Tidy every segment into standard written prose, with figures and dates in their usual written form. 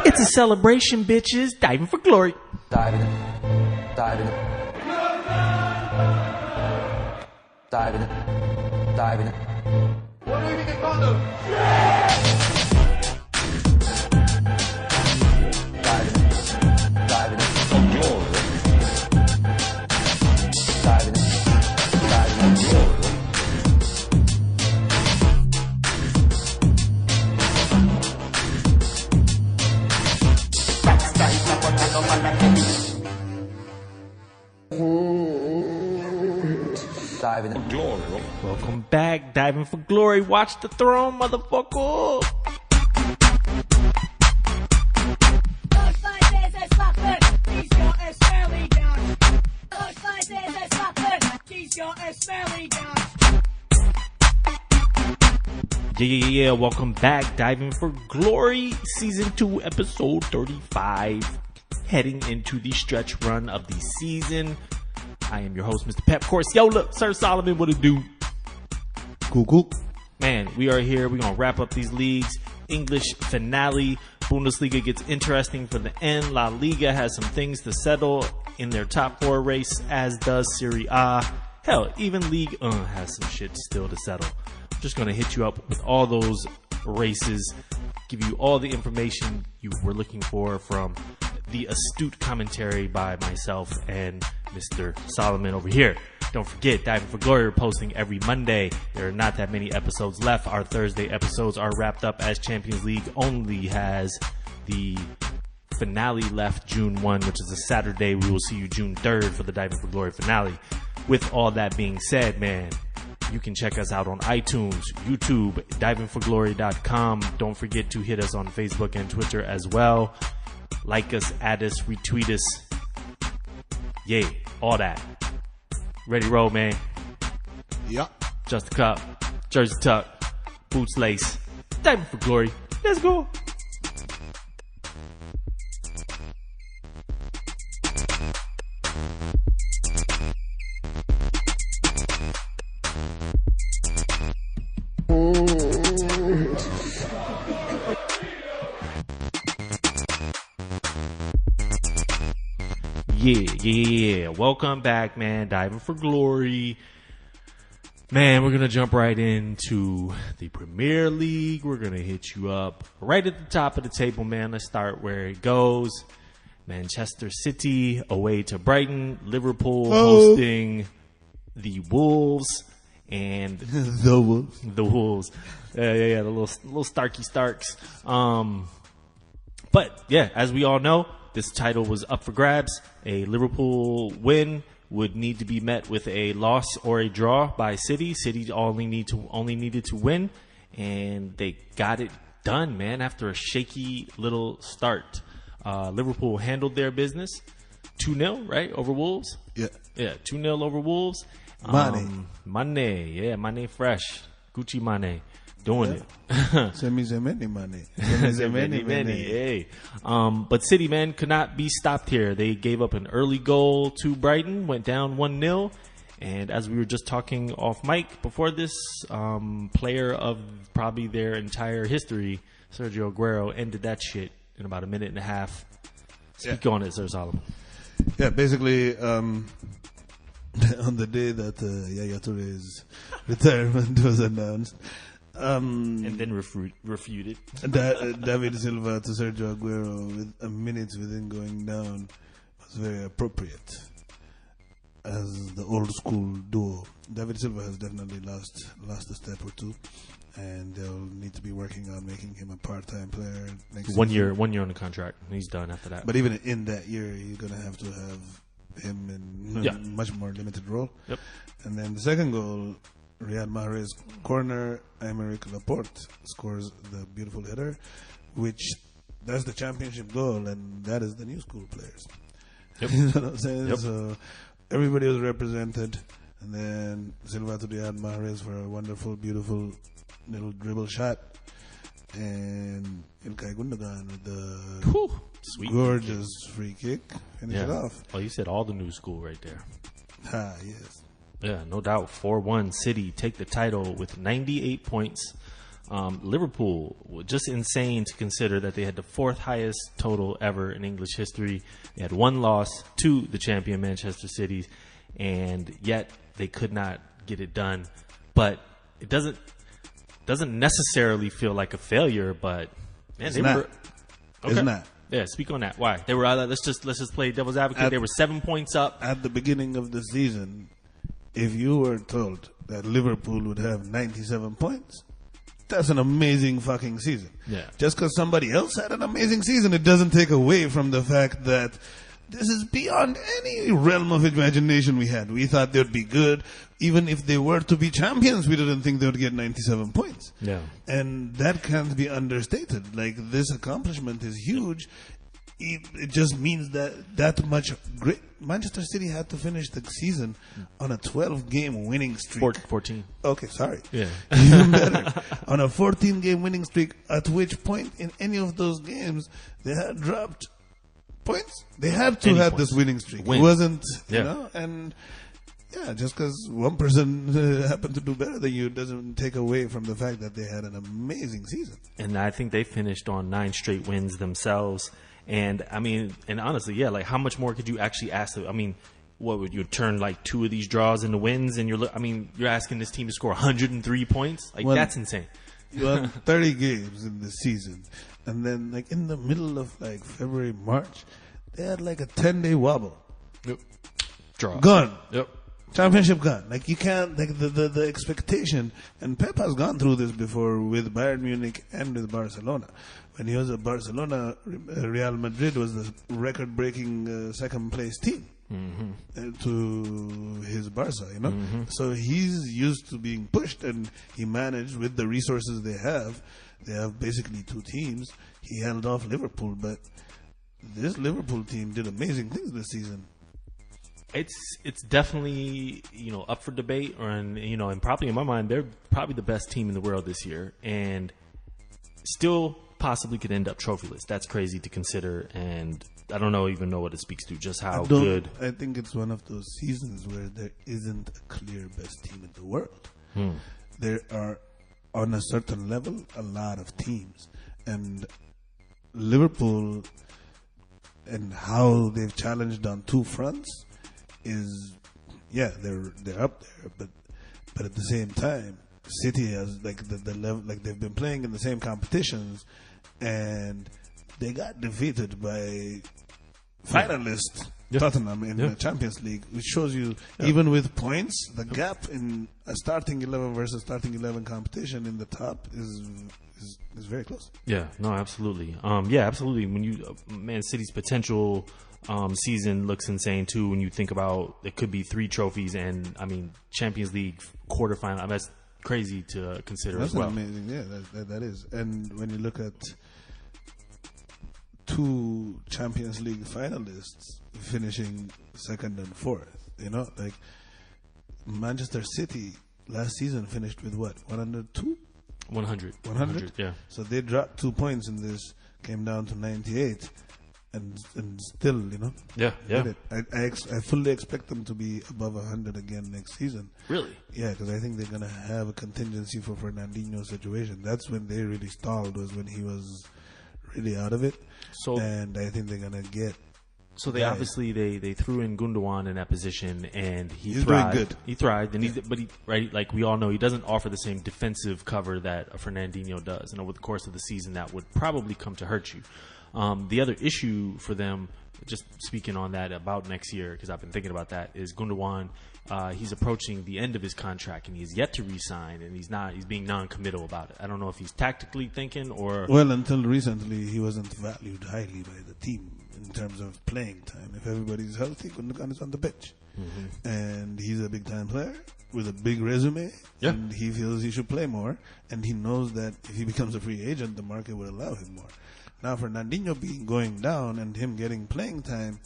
It's a celebration, bitches. Diving for glory. Diving. Diving. Diving. Diving. What do you think it's called? Diving. Diving. From glory. Diving. Diving. From glory. Diving for glory. Welcome back. Diving for glory. Watch the throne, motherfucker. Looks like there's a slapper. He's got a smelly dog. Looks like there's a slapper. He's got a smelly dog. Yeah. Welcome back. Diving for glory. Season 2, episode 35. Heading into the stretch run of the season. I am your host, Mr. Pep Corsiola. Sir Solomon, what it do? Cool. Man, we are here. We're going to wrap up these leagues. English finale. Bundesliga gets interesting for the end. La Liga has some things to settle in their top 4 race, as does Serie A. Hell, even Ligue 1 has some shit still to settle. I'm just going to hit you up with all those races, give you all the information you were looking for from the astute commentary by myself and Mr. Solomon over here. Don't forget, Diving for Glory, we're posting every Monday. There are not that many episodes left. Our Thursday episodes are wrapped up, as Champions League only has the finale left June 1, which is a Saturday. We will see you June 3rd for the Diving for Glory finale. With all that being said, man, you can check us out on iTunes, YouTube, divingforglory.com. Don't forget to hit us on Facebook and Twitter as well. Like us, add us, retweet us. Yay, all that. Ready, roll, man. Yeah. Just a cup, jersey tuck, boots lace. Diving for glory. Let's go. Yeah. Welcome back, man. Diving for glory. Man, we're going to jump right into the Premier League. We're going to hit you up right at the top of the table, man. Let's start where it goes. Manchester City away to Brighton. Liverpool hosting the Wolves. And The Wolves. the Wolves. Yeah, the little Starky Starks. But yeah, as we all know, this title was up for grabs. A Liverpool win would need to be met with a loss or a draw by City. City only needed to win, and they got it done, man, after a shaky little start. Liverpool handled their business 2-0, right, over Wolves? Yeah. Yeah, 2-0 over Wolves. Mane. Mane fresh. Gucci Mane. Doing it. Many money. Hey. But City, man, could not be stopped here. They gave up an early goal to Brighton, went down 1-0. And as we were just talking off mic before this, player of probably their entire history, Sergio Aguero, ended that shit in about a minute and a half. Speak on it, Sir Solomon. Yeah, basically, on the day that Yaya Touré's retirement was announced, and then refuted. David Silva to Sergio Aguero with a minute within going down was very appropriate as the old school duo. David Silva has definitely lost a step or two, and they'll need to be working on making him a part-time player next One season. year on the contract. He's done after that. But even in that year, you're going to have him in a much more limited role. Yep. And then the second goal, Riyad Mahrez corner, Aymeric Laporte scores the beautiful header, which that's the championship goal, and that is the new school players. Yep. You know what I'm saying? Yep. So everybody was represented, and then Silva to Riyad Mahrez for a wonderful, beautiful little dribble shot, and Ilkay Gundogan with the Sweet gorgeous free kick. Finish it off. Oh, you said all the new school right there. Ah, yes. Yeah, no doubt. 4-1 City take the title with 98 points. Liverpool, just insane to consider that they had the fourth highest total ever in English history. They had one loss to the champion Manchester City, and yet they could not get it done. But it doesn't necessarily feel like a failure. But man, It's they not. were. It's not. Yeah, speak on that. Why they were? Let's just play devil's advocate. They were 7 points up. At the beginning of the season, if you were told that Liverpool would have 97 points, that's an amazing fucking season. Yeah. Just because somebody else had an amazing season, it doesn't take away from the fact that this is beyond any realm of imagination we had. We thought they'd be good. Even if they were to be champions, we didn't think they would get 97 points. Yeah. And that can't be understated. Like, this accomplishment is huge. It just means that much great. Manchester City had to finish the season on a 12-game winning streak. 14. Okay, sorry. Yeah. Even better. On a 14-game winning streak, at which point in any of those games they had dropped points. They had to have this winning streak. Win. It wasn't, Yeah. you know, and yeah, just because one person happened to do better than you doesn't take away from the fact that they had an amazing season. And I think they finished on 9 straight wins themselves. And I mean, and honestly, yeah, like how much more could you actually ask? I mean, what would you turn like 2 of these draws into wins? And you're asking this team to score 103 points? Like, Well, that's insane. You won 30 games in the season, and then like in the middle of like February, March, they had like a 10-day wobble. Yep. Draw. Gone. Yep. Championship gone. Like, you can't, like, the expectation, and Pep has gone through this before with Bayern Munich and with Barcelona. When he was at Barcelona, Real Madrid was the record-breaking second-place team to his Barca, you know? So he's used to being pushed, and he managed with the resources they have. They have basically 2 teams. He held off Liverpool, but this Liverpool team did amazing things this season. It's definitely, up for debate, and probably in my mind they're probably the best team in the world this year, and still possibly could end up trophyless. That's crazy to consider, and I don't even know what it speaks to, just how good. I think it's one of those seasons where there isn't a clear best team in the world. There are, on a certain level, a lot of teams, and Liverpool and how they've challenged on 2 fronts is, yeah, they're up there, but at the same time, City has like the level, like they've been playing in the same competitions, and they got defeated by finalist Tottenham in the Champions League, which shows you even with points, the gap in a starting 11 versus starting 11 competition in the top is very close. Yeah, no, absolutely. Absolutely. When you Man City's potential season looks insane too. When you think about it, could be 3 trophies, and I mean Champions League quarterfinal. I mean, that's crazy to consider That's as well. amazing. Yeah, that is. And when you look at 2 Champions League finalists finishing 2nd and 4th, like Manchester City last season finished with what, 102? 100. 100? Yeah. So they dropped 2 points in this, came down to 98, and still, Yeah. did it. I fully expect them to be above 100 again next season. Really? Yeah, because I think they're going to have a contingency for Fernandinho's situation. That's when they really stalled, was when he was really out of it. So, And I think they're going to get... So they obviously they threw in Gundogan in that position, and he's thrived. doing good. He thrived, and like we all know, he doesn't offer the same defensive cover that a Fernandinho does. And over the course of the season, that would probably come to hurt you. The other issue for them, just speaking on that about next year, because I've been thinking about that, is Gundogan. He's approaching the end of his contract, and he's yet to re-sign, and he's being non-committal about it. I don't know if he's tactically thinking or... Well, until recently, he wasn't valued highly by the team in terms of playing time. If everybody's healthy, Gundogan is on the bench. And he's a big-time player with a big resume, and he feels he should play more, and he knows that if he becomes a free agent, the market will allow him more. Now, Fernandinho going down and him getting playing time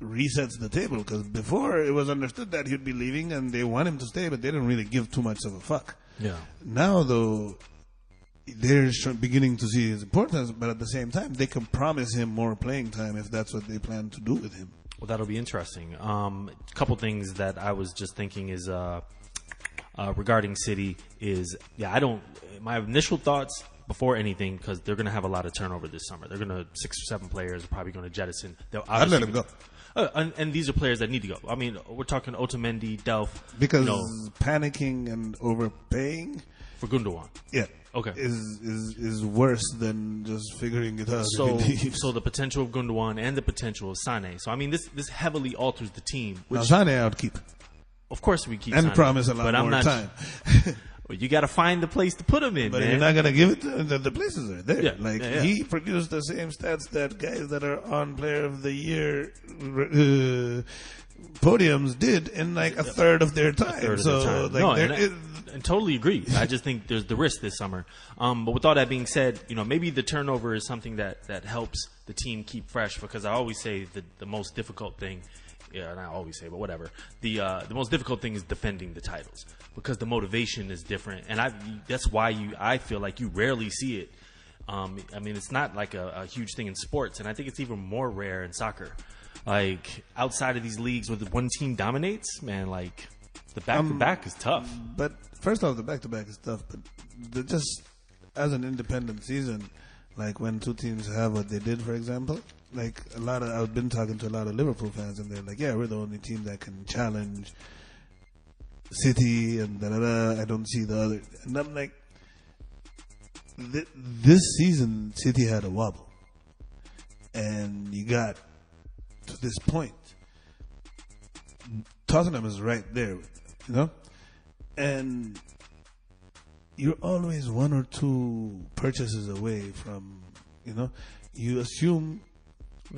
resets the table, because before it was understood that he'd be leaving and they want him to stay, but they didn't really give too much of a fuck. Yeah. Now, though, they're beginning to see his importance, but at the same time, they can promise him more playing time if that's what they plan to do with him. Well, that'll be interesting. A couple things that I was just thinking is regarding City is, my initial thoughts before anything, because they're going to have a lot of turnover this summer. They're going to 6 or 7 players are probably going to jettison. I'd let him go. And these are players that need to go. I mean, we're talking Otamendi, Delph. Because panicking and overpaying for Gundogan. Yeah. Okay. Is worse than just figuring it out. So the potential of Gundogan and the potential of Sané. So I mean, this heavily alters the team. Which, now Sané I would keep. Of course we keep. And Sané, promise a lot more time. Well, you got to find the place to put him in. But man. you're not gonna give it to him. The places are there. Yeah. He produced the same stats that guys that are on Player of the Year podiums did in like a third of their time. And totally agree. I just think there's the risk this summer. But with all that being said, maybe the turnover is something that helps the team keep fresh, because I always say the most difficult thing, not always say, but whatever. The most difficult thing is defending the titles, because the motivation is different, and that's why I feel like you rarely see it. I mean, it's not like a huge thing in sports, and I think it's even more rare in soccer. Like outside of these leagues where the one team dominates, man, like the back-to-back is tough. But first off, the back-to-back is tough. But just as an independent season, like when 2 teams have what they did, for example, like I've been talking to a lot of Liverpool fans, and they're like, "Yeah, we're the only team that can challenge City," and I don't see the other. And I'm like, this season, City had a wobble, and you got to this point. Tottenham is right there, and you're always 1 or 2 purchases away from, you assume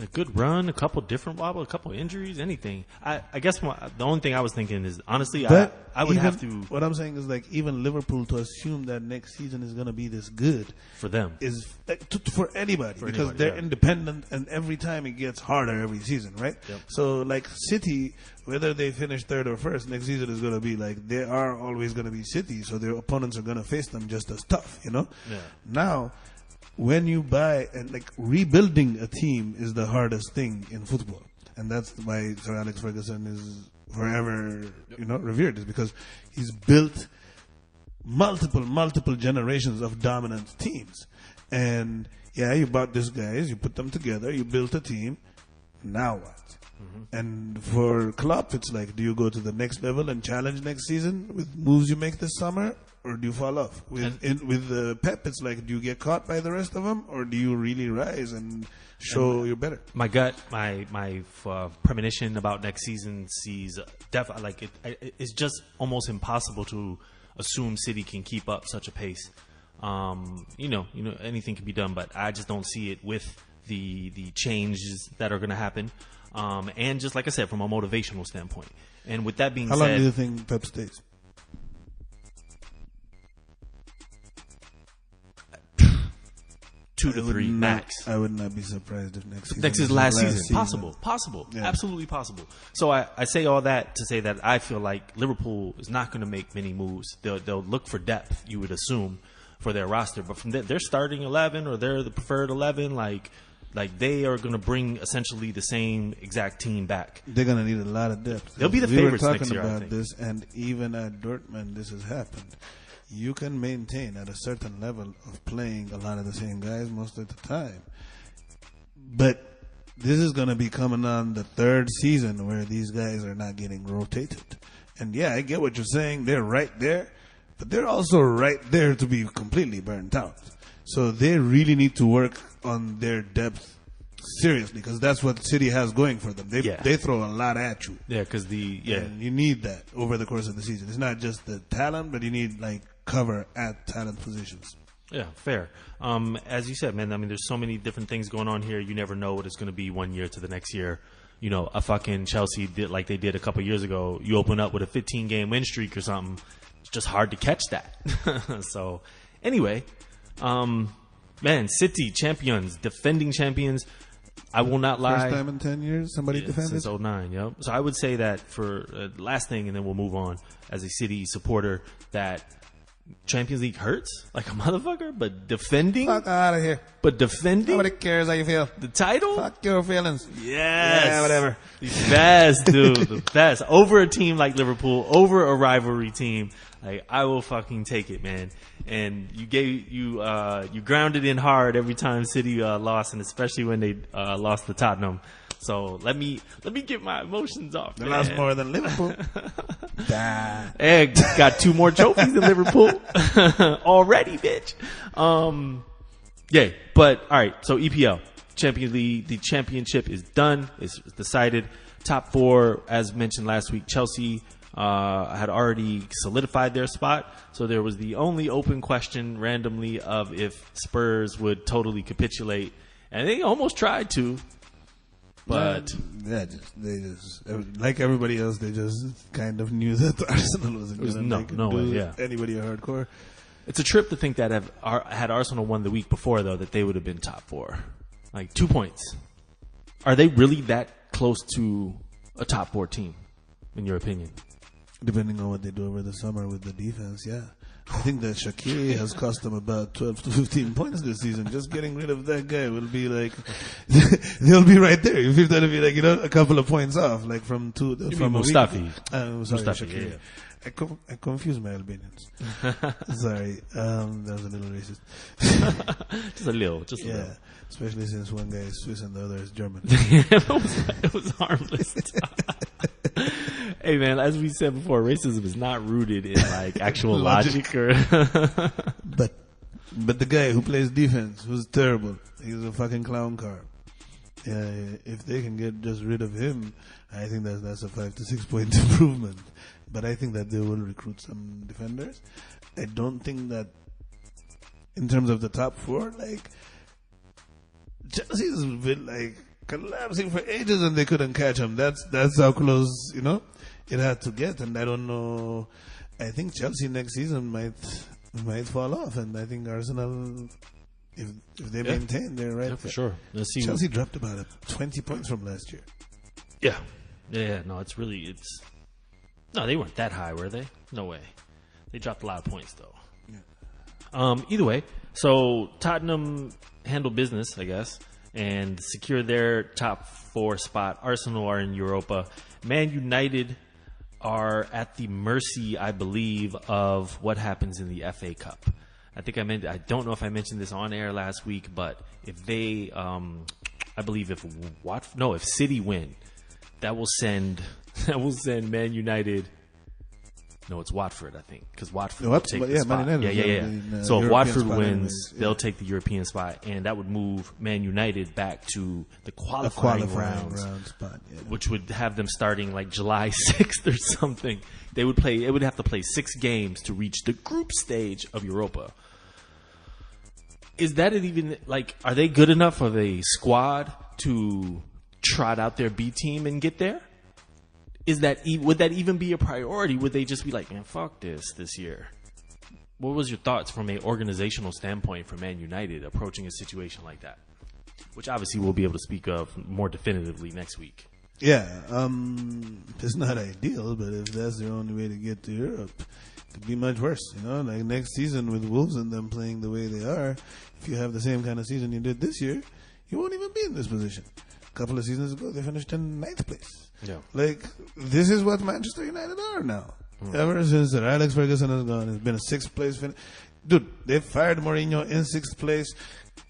a good run, a couple different wobble, a couple injuries, anything. I guess the only thing I was thinking is, honestly, I would have to. What I'm saying is, like, even Liverpool, to assume that next season is going to be this good for them is for anybody, because they're independent, and every time it gets harder every season, right? Yep. So, like City, whether they finish 3rd or 1st, next season is going to be like, they are always going to be City, so their opponents are going to face them just as tough, Yeah. Now, when you buy, and like, rebuilding a team is the hardest thing in football, and that's why Sir Alex Ferguson is forever, revered, is because he's built multiple generations of dominant teams. And you bought these guys, you put them together, you built a team. Now what? Mm-hmm. And for Klopp, it's like, do you go to the next level and challenge next season with moves you make this summer, or do you fall off? With Pep, it's like, do you get caught by the rest of them, or do you really rise and show you're better? My gut, my premonition about next season sees definitely, like, it's just almost impossible to assume City can keep up such a pace. Anything can be done, but I just don't see it with the changes that are going to happen. And just like I said, from a motivational standpoint. And with that being said, how long do you think Pep stays? 2 to 3 max. I would not be surprised if next season. Next is last season. Possible. Yeah. Absolutely possible. So I say all that to say that I feel like Liverpool is not going to make many moves. They'll look for depth, you would assume, for their roster. But from their starting 11, or they're the preferred 11, like they are going to bring essentially the same exact team back. They're going to need a lot of depth. They'll be the favorites next year, We were talking about this, and even at Dortmund, this has happened. You can maintain at a certain level of playing a lot of the same guys most of the time. But this is going to be coming on the 3rd season where these guys are not getting rotated. And I get what you're saying. They're right there. But they're also right there to be completely burnt out. So they really need to work on their depth seriously, because that's what City has going for them. They throw a lot at you. Yeah, because and you need that over the course of the season. It's not just the talent, but you need cover at talent positions. Yeah, fair. As you said, man, I mean, there's so many different things going on here. You never know what it's going to be one year to the next year. A fucking Chelsea did like they did a couple years ago. You open up with a 15-game win streak or something. It's just hard to catch that. So, anyway, man, City champions, defending champions. I will not lie. First time in 10 years somebody defended? Since 2009, yep. So I would say that for last thing, and then we'll move on, as a City supporter, that Champions League hurts like a motherfucker, but defending, Fuck out of here. but defending Nobody cares how you feel. the title. Fuck your feelings. Yes. Yeah, whatever. The best, dude. The best. Over a team like Liverpool, over a rivalry team. Like, I will fucking take it, man. And you grounded in hard every time City lost, and especially when they lost to Tottenham. So let me get my emotions off. They man. lost more than Liverpool. Damn. Hey, got 2 more trophies than Liverpool already, bitch. Yeah, but all right. So EPL, Champions League, the championship is done. It's decided. Top 4, as mentioned last week, Chelsea had already solidified their spot. So there was the only open question randomly of if Spurs would totally capitulate, and they almost tried to. But they just like everybody else, they just kind of knew that Arsenal wasn't going to no way, yeah. anybody a hardcore. It's a trip to think that had Arsenal won the week before, though, that they would have been top 4. Like 2 points. Are they really that close to a top 4 team, in your opinion? Depending on what they do over the summer with the defense, yeah. I think that Shaqiri has cost them about 12 to 15 points this season. Just getting rid of that guy will be like, they'll be right there. If you're going to be like, a couple of points off, like from Mustafi. Shaqiri. Yeah. I confuse my Albanians. Sorry, that was a little racist. Just a little. Yeah, especially since one guy is Swiss and the other is German. It was harmless. Hey man, as we said before, racism is not rooted in like actual logic or. But the guy who plays defense, who's terrible, he's a fucking clown car. If they can get just rid of him, I think that's a 5 to 6 point improvement. But I think that they will recruit some defenders. I don't think that in terms of the top 4, like Chelsea's been like collapsing for ages and they couldn't catch him. That's how close, it had to get. And I don't know. I think Chelsea next season might fall off, and I think Arsenal, if they maintain, they're right. Yeah, for sure. Let's see. Chelsea dropped about 20 points from last year. Yeah. No, no, they weren't that high, were they? No way. They dropped a lot of points though. Yeah. Either way, so Tottenham handled business, I guess, and secured their top 4 spot. Arsenal are in Europa. Man United are at the mercy, I believe, of what happens in the FA Cup. I don't know if I mentioned this on air last week, but if they, I believe if City win, that will send Man United. No, it's Watford, I think, because Watford will take the spot. Yeah. So if Watford wins, they'll take the European spot, and that would move Man United back to the qualifying round spot, which would have them starting like July 6th or something. They would have to play 6 games to reach the group stage of Europa. Is that even like? Are they good enough of a squad to trot out their B team and get there? Would that even be a priority? Would they just be like, man, fuck this year? What was your thoughts from an organizational standpoint for Man United approaching a situation like that? Which obviously we'll be able to speak of more definitively next week. Yeah, it's not ideal, but if that's the only way to get to Europe, it could be much worse. Like next season with Wolves and them playing the way they are, if you have the same kind of season you did this year, you won't even be in this position. A couple of seasons ago, they finished in 9th place. Yeah. Like, this is what Manchester United are now. Ever since Sir Alex Ferguson has gone, it's been a 6th place finish. Dude, they fired Mourinho in 6th place,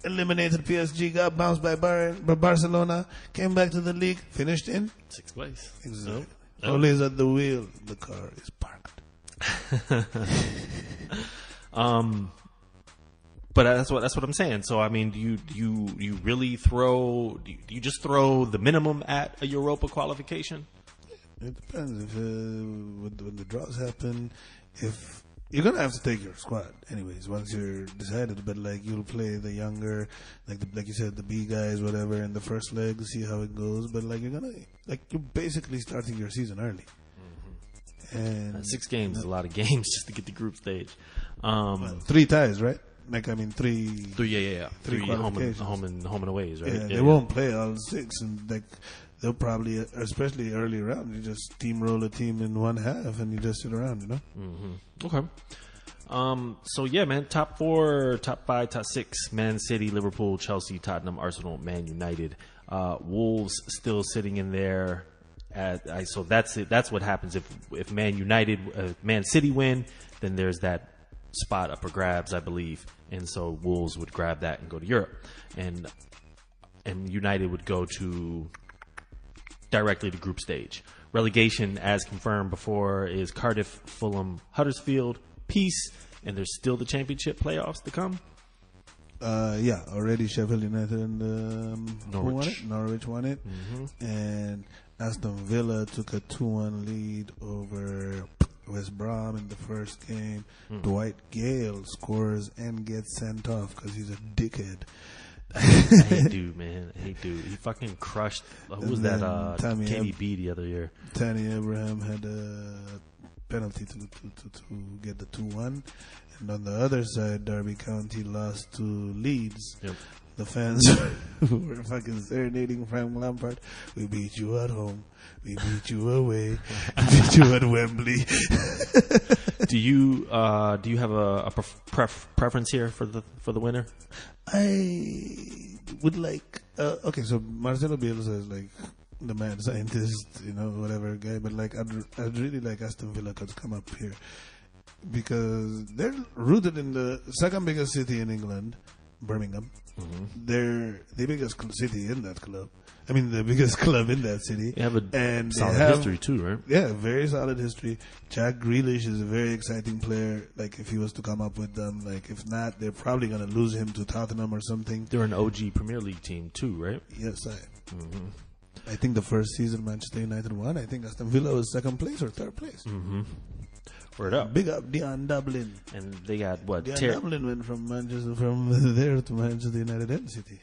eliminated PSG, got bounced by Barcelona, came back to the league, finished in 6th place. Exactly. Ole is at the wheel. The car is parked. But that's what I'm saying. So I mean, do you really throw? Do you just throw the minimum at a Europa qualification? It depends. If when the draws happen, if you're gonna have to take your squad anyways once you're decided. But like you'll play the younger, like you said, the B guys, whatever, in the first leg, see how it goes. But like you're basically starting your season early. And 6 games is a lot of games just to get the group stage. 3 ties, right? Like, I mean, 3. Yeah. 3 home and aways, right? Yeah, they won't play all 6, and like they'll probably, especially early round, you just steamroll a team in one half, and you just sit around, Mm-hmm. Okay. So yeah, man, top 4, top 5, top 6: Man City, Liverpool, Chelsea, Tottenham, Arsenal, Man United. Wolves still sitting in there. So that's it. That's what happens if Man City win, then there's that spot up for grabs, I believe, and so Wolves would grab that and go to Europe, and United would go directly to group stage. Relegation, as confirmed before, is Cardiff, Fulham, Huddersfield, Peace, and there's still the championship playoffs to come. Yeah, already Sheffield United and Norwich won it, and Aston Villa took a 2-1 lead over West Brom in the first game. Dwight Gale scores and gets sent off because he's a dickhead. I hate dude, man. I hate dude. He fucking crushed. Who was that? KDB the other year. Tammy Abraham had a penalty to get the 2-1. And on the other side, Derby County lost to Leeds. Yep. The fans were fucking serenading Frank Lampard. We beat you at home. We beat you away. We beat you at Wembley. Do you have a preference here for the winner? I would like. Okay, so Marcelo Bielsa is like the mad scientist, whatever guy. But like, I'd really like Aston Villa to come up here because they're rooted in the second biggest city in England, Birmingham. They're the biggest city in that club. I mean, the biggest club in that city. They have a solid history too, right? Yeah, very solid history. Jack Grealish is a very exciting player. Like, if he was to come up with them, like, if not, they're probably going to lose him to Tottenham or something. They're an OG Premier League team too, right? Yes, I think the first season Manchester United won. I think Aston Villa was second place or third place. Word up. Big up Dion Dublin. And they got what? Dion Dublin went from there to Manchester United and City.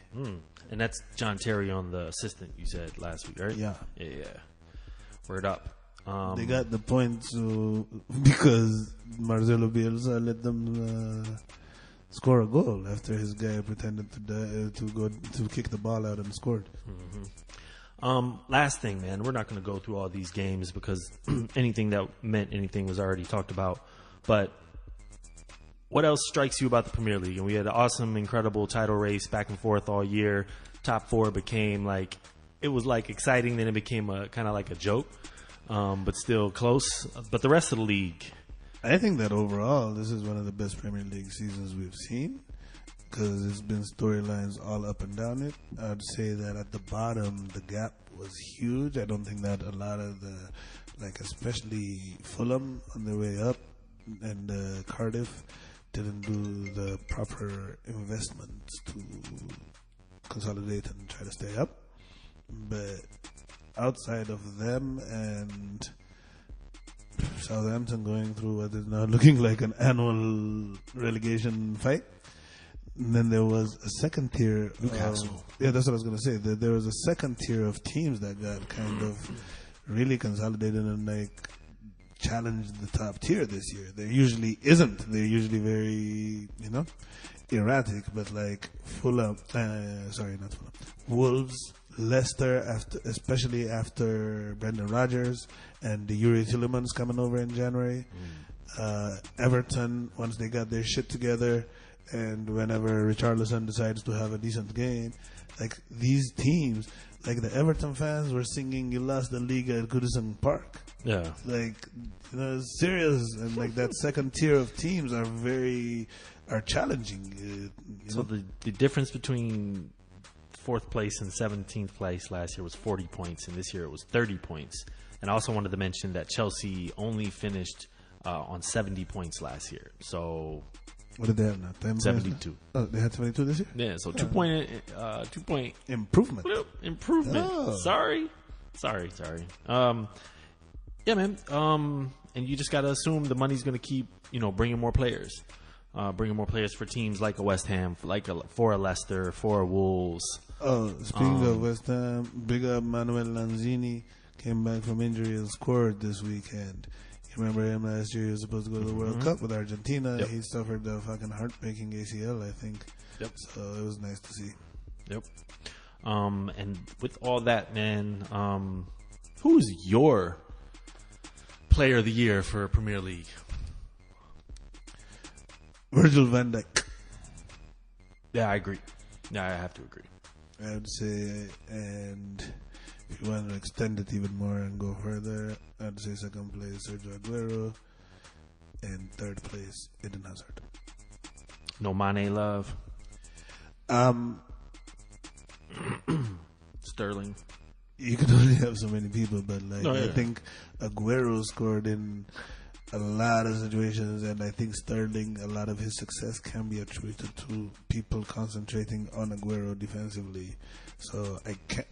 And that's John Terry on the assistant, you said last week, right? Yeah. Word up. They got the points because Marcelo Bielsa let them score a goal after his guy pretended to kick the ball out and scored. Last thing, man, we're not going to go through all these games because anything that meant anything was already talked about. But what else strikes you about the Premier League? And we had an awesome, incredible title race back and forth all year. Top 4 became it was exciting. Then it became a kind of like a joke, but still close. But the rest of the league, I think that overall this is one of the best Premier League seasons we've seen. Because there's been storylines all up and down it. I'd say that at the bottom, the gap was huge. I don't think that a lot of especially Fulham on their way up and Cardiff didn't do the proper investments to consolidate and try to stay up. But outside of them and Southampton going through what is now looking like an annual relegation fight, and then there was a second tier. Newcastle. That's what I was going to say. There was a second tier of teams that got kind of really consolidated and challenged the top tier this year. There usually isn't. They're usually very, erratic. But Fulham, not Fulham, Wolves, Leicester, especially after Brendan Rodgers and the Yuri Tillemans coming over in January. Everton, once they got their shit together. And whenever Richarlison decides to have a decent game, these teams, the Everton fans were singing "You lost the league at Goodison Park." Yeah, it's serious, and that second tier of teams are challenging. So the difference between 4th place and 17th place last year was 40 points, and this year it was 30 points. And I also wanted to mention that Chelsea only finished on 70 points last year. So. What did they have now? 72. Oh, they had 72 this year? Yeah, so 2 point improvement. Improvement. Oh. Sorry. Yeah, man. And you just got to assume the money's going to keep, bringing more players. Bringing more players for teams like a West Ham, for a Leicester, for a Wolves. Oh, speaking of West Ham, big up Manuel Lanzini. Came back from injury and scored this weekend. Remember him last year? He was supposed to go to the World Cup with Argentina. Yep. He suffered the fucking heart-breaking ACL, I think. Yep. So it was nice to see. Yep. And with all that, man, who's your player of the year for Premier League? Virgil van Dijk. Yeah, I agree. Yeah, I have to agree. I would say, and if you want to extend it even more and go further, I'd say second place Sergio Aguero, and third place Eden Hazard. No Mane love. Sterling. You can only have so many people, but like Oh, yeah. I think Aguero scored in a lot of situations, and I think Sterling, a lot of his success can be attributed to people concentrating on Aguero defensively. So I can't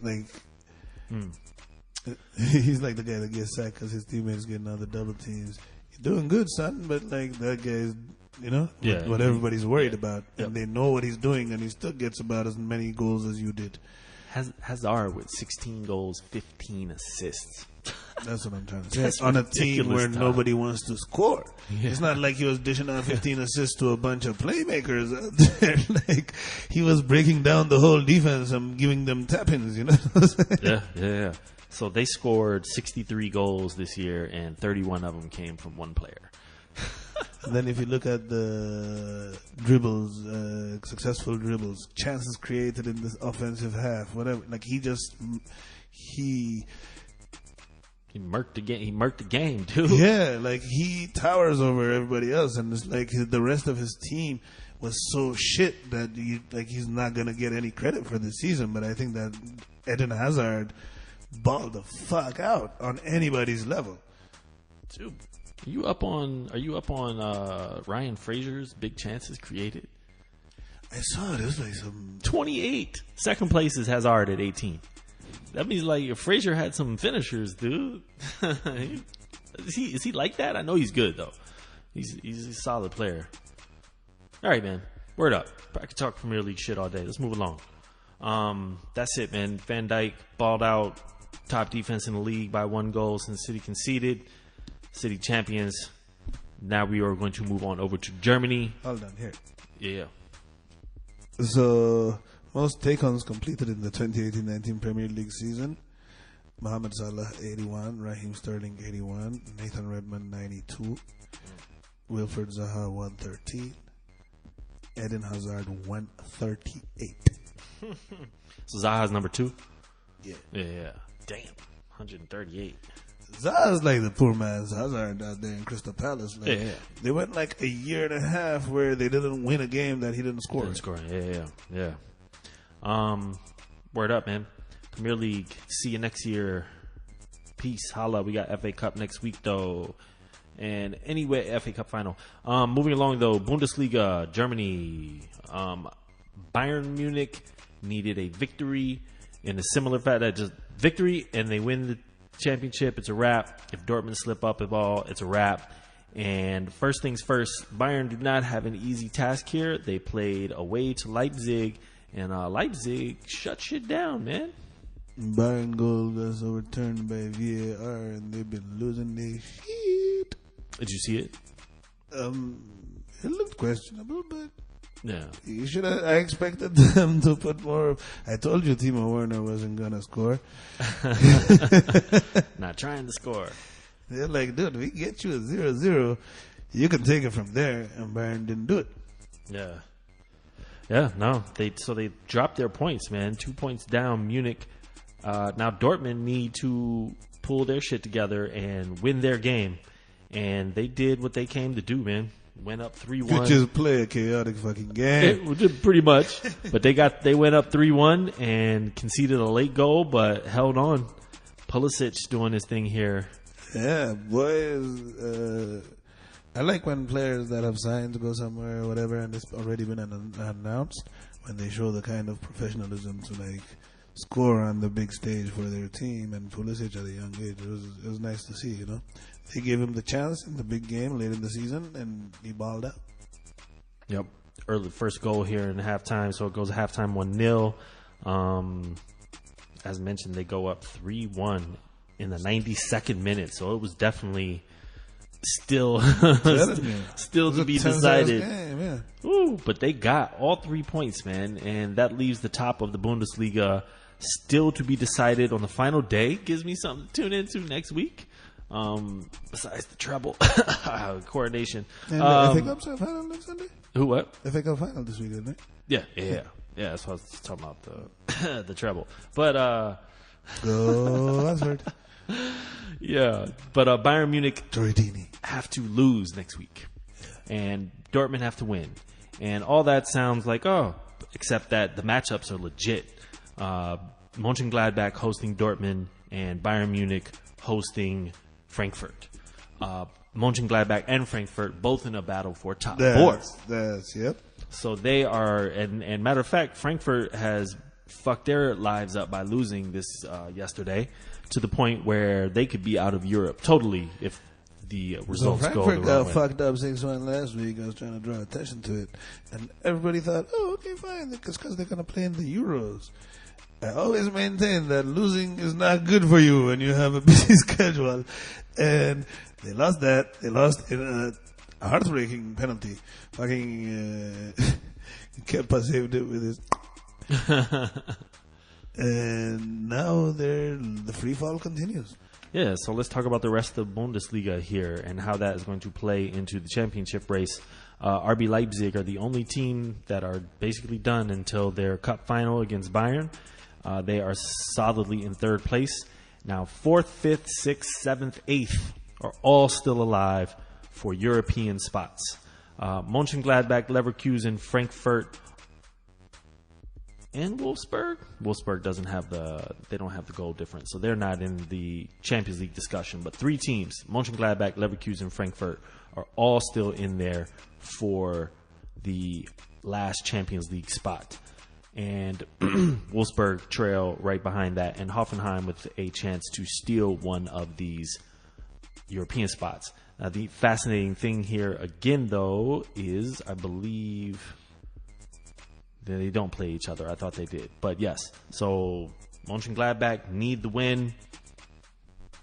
he's like the guy that gets sacked because his teammates getting all the double teams. You're doing good, son, but like that guy's, what everybody's worried about, and they know what he's doing, and he still gets about as many goals as you did. Hazard with 16 goals, 15 assists. That's what I'm trying to say. That's On a team ridiculous, where Tom. nobody wants to score. Yeah. It's not like he was dishing out 15 assists to a bunch of playmakers out there. Like, he was breaking down the whole defense and giving them tap-ins, you know what I'm saying? Yeah. So they scored 63 goals this year, and 31 of them came from one player. And then if you look at the dribbles, successful dribbles, chances created in this offensive half, whatever, like he murked the game. He murked the game, dude. yeah, like he towers over everybody else, and it's like the rest of his team was so shit that he's not gonna get any credit for this season. But I think that Eden Hazard balled the fuck out on anybody's level. Dude, are you up on Ryan Fraser's big chances created? I saw it. It was like some 28. Second place is Hazard at 18. That means like Fraser had some finishers, dude. Is he like that? I know he's good though. He's a solid player. All right, man. Word up. I could talk Premier League shit all day. Let's move along. That's it, man. Van Dijk balled out. Top defense in the league by 1 goal since City conceded. City champions. Now we are going to move on over to Germany. Hold on here. Yeah. So, most take-ons completed in the 2018-19 Premier League season. Mohamed Salah, 81. Raheem Sterling, 81. Nathan Redmond, 92. Wilfred Zaha, 113. Eden Hazard, 138. So Zaha's number 2? Yeah. Yeah. Damn. 138. Zaha's like the poor man's Hazard out there in Crystal Palace. Like, Yeah. They went like a year and a half where they didn't win a game that he didn't score. Yeah. Word up, man. Premier League. See you next year. Peace. Holla. We got FA Cup next week, though. And anyway, FA Cup final. Moving along, though. Bundesliga. Germany. Bayern Munich needed a victory in a similar fact that just victory, and they win the championship. It's a wrap. If Dortmund slip up at all, it's a wrap. And first things first, Bayern do not have an easy task here. They played away to Leipzig, and Leipzig shut shit down, man. Bayern goal was overturned by VAR, and they've been losing their shit. Did you see it? It looked questionable, but Yeah. you should have. I expected them to put more. I told you Timo Werner wasn't gonna score. Not trying to score. They're like, dude, we get you a 0-0. You can take it from there, and Bayern didn't do it. Yeah. Yeah, no. They dropped their points, man. 2 points down. Munich. Now Dortmund need to pull their shit together and win their game. And they did what they came to do, man. Went up 3-1. Which is play a chaotic fucking game. Pretty much. But they went up 3-1 and conceded a late goal, but held on. Pulisic doing his thing here. Yeah, boys. I like when players that have signed to go somewhere or whatever, and it's already been announced, when they show the kind of professionalism to like score on the big stage for their team. And Pulisic at a young age, it was nice to see. You know, they gave him the chance in the big game late in the season, and he balled out. Yep. Early first goal here in halftime, so it goes halftime 1-0. As mentioned, they go up 3-1 in the 92nd minute, so it was definitely still to be decided. Game, yeah. Ooh, but they got all 3 points, man, and that leaves the top of the Bundesliga still to be decided on the final day. Gives me something to tune into next week. besides the treble coordination. And the FA Cup final next Sunday? Who what? FA Cup final this weekend, right? Yeah. That's what I was talking about, the treble. But Go, Hazard. yeah, but Bayern Munich Torridini. have to lose next week, and Dortmund have to win, and all that sounds like except that the matchups are legit. Mönchengladbach hosting Dortmund and Bayern Munich hosting Frankfurt. Mönchengladbach and Frankfurt both in a battle for top four. Yep. So they are, and matter of fact, Frankfurt has fucked their lives up by losing this yesterday, to the point where they could be out of Europe totally if the results go the Frankfurt wrong got way. fucked up 6-1 last week. I was trying to draw attention to it, and everybody thought, okay, fine, because they're going to play in the Euros. I always maintain that losing is not good for you when you have a busy schedule, and they lost that. They lost in a heartbreaking penalty. Fucking Kepa saved it with his. And now the free fall continues. Yeah, so let's talk about the rest of Bundesliga here and how that is going to play into the championship race. RB Leipzig are the only team that are basically done until their cup final against Bayern. They are solidly in third place. Now, 4th, 5th, 6th, 7th, 8th are all still alive for European spots. Mönchengladbach, Leverkusen, Frankfurt, and Wolfsburg. Wolfsburg they don't have the goal difference, so they're not in the Champions League discussion. But 3 teams, Mönchengladbach, Leverkusen, Frankfurt, are all still in there for the last Champions League spot. And Wolfsburg trail right behind that, and Hoffenheim with a chance to steal one of these European spots. Now, the fascinating thing here again, though, is I believe they don't play each other. I thought they did. But yes, so Mönchengladbach need the win.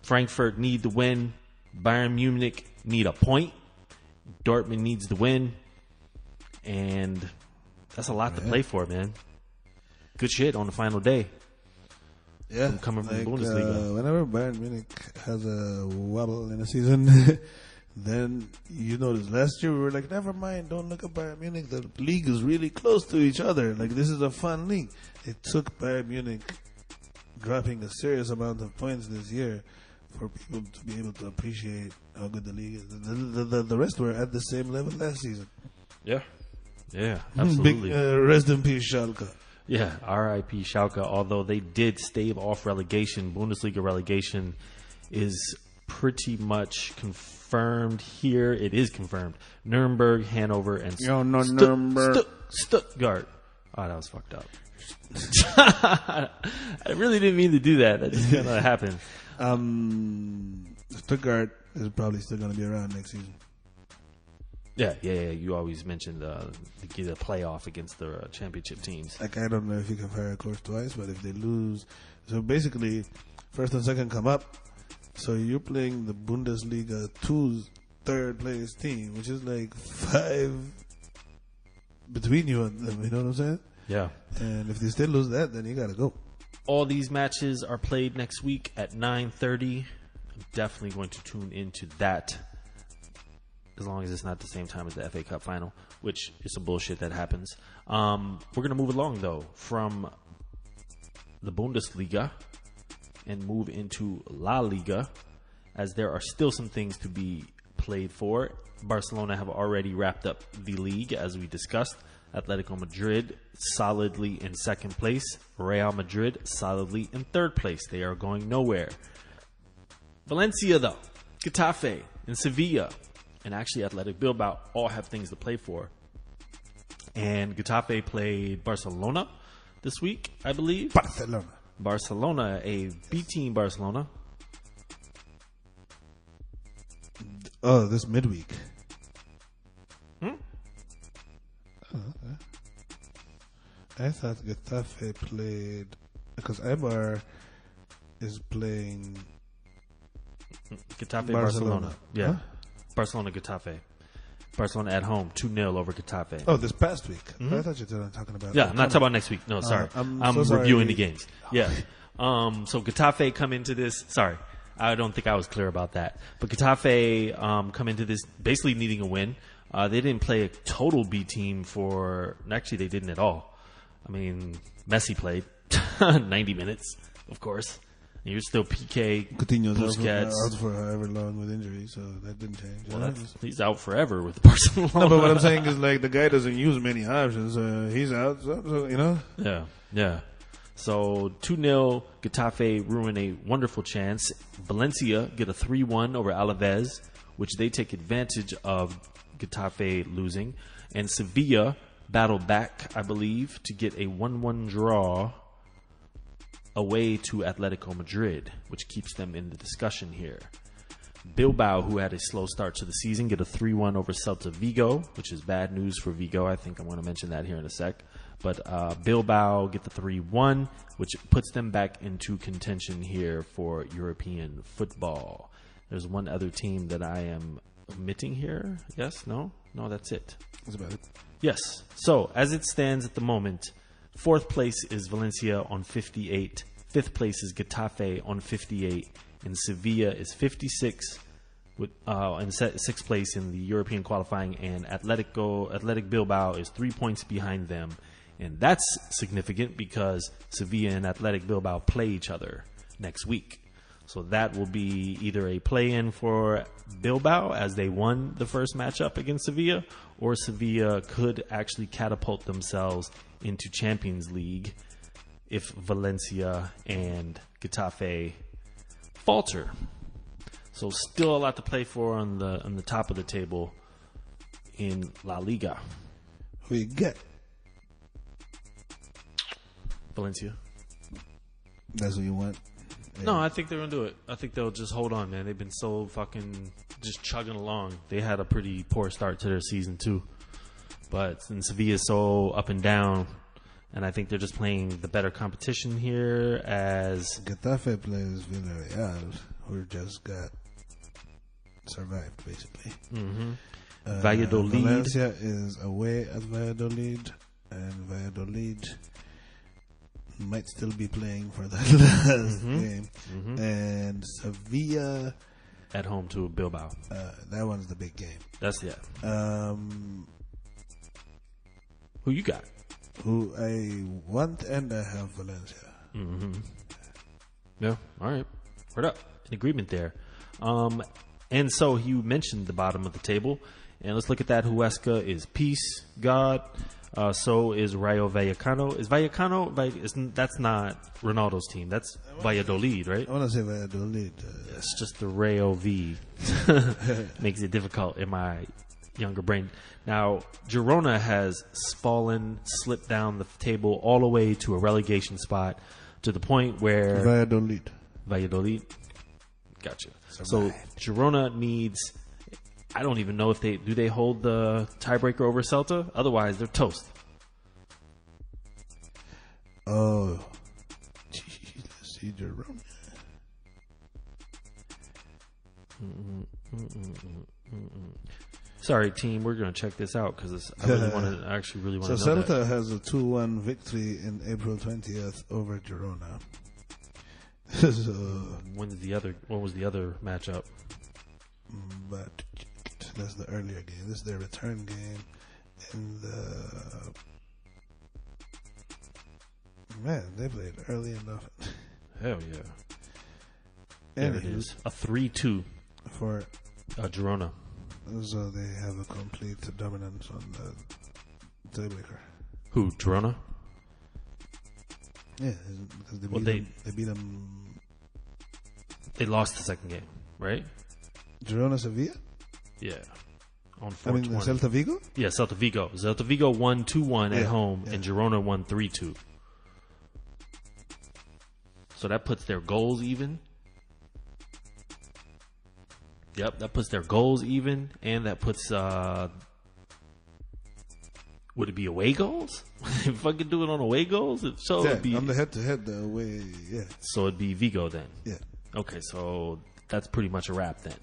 Frankfurt need the win. Bayern Munich need a point. Dortmund needs the win. And that's a lot to play for, man. Good shit on the final day. Yeah, Coming from the Bundesliga. Whenever Bayern Munich has a wobble in a season, then you notice last year we were like, never mind, don't look at Bayern Munich. The league is really close to each other. Like, this is a fun league. It took Bayern Munich dropping a serious amount of points this year for people to be able to appreciate how good the league is. The rest were at the same level last season. Yeah, absolutely. Big, rest in peace, Schalke. Yeah, R.I.P. Schalke. Although they did stave off relegation, Bundesliga relegation is pretty much confirmed here. It is confirmed. Nuremberg, Hanover, and Stuttgart. Oh, that was fucked up. I really didn't mean to do that. That just kind of happened. Stuttgart is probably still going to be around next season. Yeah. You always mentioned the playoff against the championship teams. Like, I don't know if you can fire a course twice, but if they lose, so basically, first and second come up. So you're playing the Bundesliga 2's third place team, which is like 5 between you and them. You know what I'm saying? Yeah. And if they still lose that, then you gotta go. All these matches are played next week at 9:30. I'm definitely going to tune into that. As long as it's not the same time as the FA Cup final, which is some bullshit that happens. We're going to move along, though, from the Bundesliga and move into La Liga, as there are still some things to be played for. Barcelona have already wrapped up the league, as we discussed. Atletico Madrid solidly in second place. Real Madrid solidly in third place. They are going nowhere. Valencia, though, Getafe, and Sevilla, and actually Athletic Bilbao all have things to play for. And Getafe played Barcelona this week, I believe. Barcelona, a B team Barcelona. Oh, this midweek. Oh, okay. I thought Getafe played, because Eibar is playing Getafe Barcelona. Yeah. Huh? Barcelona Getafe. Barcelona at home, 2-0 over Getafe. Oh, this past week. Mm-hmm. I thought you were talking about. Yeah, I'm not talking about next week. No, sorry. I'm so reviewing the games. Yeah. So Getafe come into this. Sorry, I don't think I was clear about that. But Getafe come into this basically needing a win. They didn't play a total B team actually they didn't at all. I mean, Messi played 90 minutes, of course. And you're still PK, Coutinho's Busquets. out for however long with injury, so that didn't change. Well, he's out forever with Barcelona. No, but what I'm saying is like the guy doesn't use many options. He's out, so you know. Yeah. So 2-0, Getafe ruin a wonderful chance. Valencia get a 3-1 over Alaves, which they take advantage of Getafe losing. And Sevilla battle back, I believe, to get a 1-1 draw away to Atletico Madrid, which keeps them in the discussion here. Bilbao, who had a slow start to the season, get a 3-1 over Celta Vigo, which is bad news for Vigo. I think I'm going to mention that here in a sec. But Bilbao get the 3-1, which puts them back into contention here for European football. There's one other team that I am omitting here. Yes? No, that's it. That's about it. Yes. So, as it stands at the moment, 4th place is Valencia on 58. 5th place is Getafe on 58. And Sevilla is 56 with and 6th place in the European qualifying. And Athletic Bilbao is 3 points behind them. And that's significant because Sevilla and Athletic Bilbao play each other next week. So that will be either a play-in for Bilbao as they won the first matchup against Sevilla, or Sevilla could actually catapult themselves into Champions League if Valencia and Getafe falter. So still a lot to play for on the top of the table in La Liga. Who you get? Valencia. That's what you want? Yeah. No, I think they're going to do it. I think they'll just hold on, man. They've been so fucking just chugging along. They had a pretty poor start to their season, too. But since Sevilla is so up and down, and I think they're just playing the better competition here as... Getafe plays Villarreal, who just got survived, basically. Mm-hmm. Valladolid. Valencia is away at Valladolid, and Valladolid might still be playing for that last game. Mm-hmm. And Sevilla at home to Bilbao. That one's the big game. That's who you got? Who I want, and I have Valencia. Mm-hmm. Yeah, all right. Word up. In agreement there. And so you mentioned the bottom of the table. And let's look at that. Huesca is peace, God. So is Rayo Vallecano. Is Vallecano? That's not Ronaldo's team. That's Valladolid, right? I want to say Valladolid. It's just the Rayo V. Makes it difficult in my younger brain. Now, Girona has slipped down the table all the way to a relegation spot to the point where... Valladolid. Gotcha. So Girona needs... I don't even know if they hold the tiebreaker over Celta. Otherwise, they're toast. Oh, jeez, let's see Girona. Sorry, team. We're gonna check this out because I really want to. Actually, really want to. So know Celta that. has a 2-1 victory in April 20th over Girona. So When was the other matchup? But that's the earlier game. This is their return game. And man, they played early enough. Hell yeah. And There it is. A 3-2 for Girona. so they have a complete dominance on the tiebreaker. Who? Girona? Yeah, because they beat them. They lost the second game, right? Girona Sevilla? Yeah. On I mean, 420. Celta Vigo? Yeah, Celta Vigo. Celta Vigo won 2-1 at home, and Girona won 3-2. So that puts their goals even. Yep, that puts their goals even, and that puts would it be away goals? If I could do it on away goals, it'd be on the head-to-head the away. Yeah, so it'd be Vigo then. yeah. Okay, so that's pretty much a wrap then.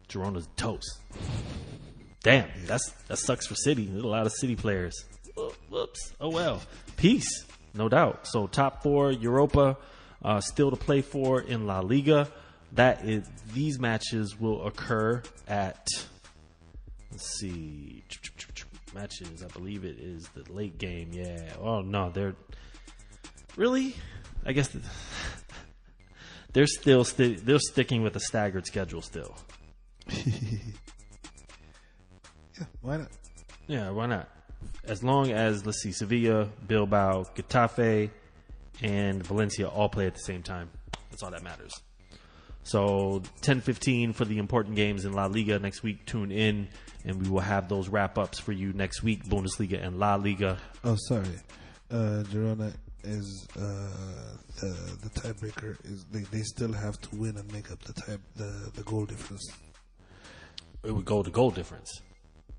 Girona's toast. Damn, that sucks for City. There's a lot of City players. Whoops. Oh well. Peace, no doubt. So top 4 Europa still to play for in La Liga. these matches will occur at, let's see, matches. I believe it is the late game. Yeah. Oh no, they're really. I guess they're sticking with a staggered schedule still. Yeah, why not? Yeah, why not? As long as, let's see, Sevilla, Bilbao, Getafe, and Valencia all play at the same time. That's all that matters. So 10:15 for the important games in La Liga next week. Tune in, and we will have those wrap-ups for you next week, Bundesliga and La Liga. Oh, sorry. Girona is the tiebreaker. Is they still have to win and make up the goal difference. It would go to goal difference.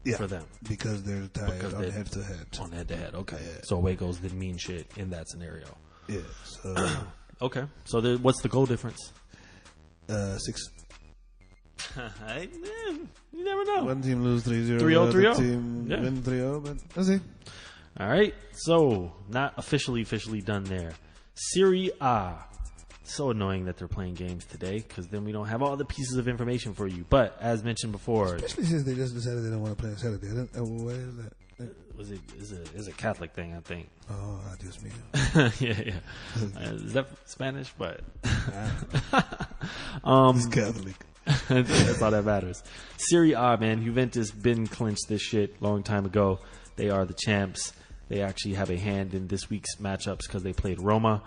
Yeah, for them because they're tied on head-to-head. On head-to-head, okay. Yeah. So away goals didn't mean shit in that scenario. Yeah. So okay. So what's the goal difference? 6. You never know. One team lose 3-0. 3-0, 3-0. The other team win 3-0, but let's see. All right. So not officially done there. Serie A. So annoying that they're playing games today because then we don't have all the pieces of information for you. But as mentioned before, especially since they just decided they don't want to play on Saturday. Why is that? Is a Catholic thing, I think. Oh, Dios mío. yeah. Is that Spanish? But he's Catholic. That's all that matters. Serie A, man. Juventus been clinched this shit long time ago. They are the champs. They actually have a hand in this week's matchups because they played Roma.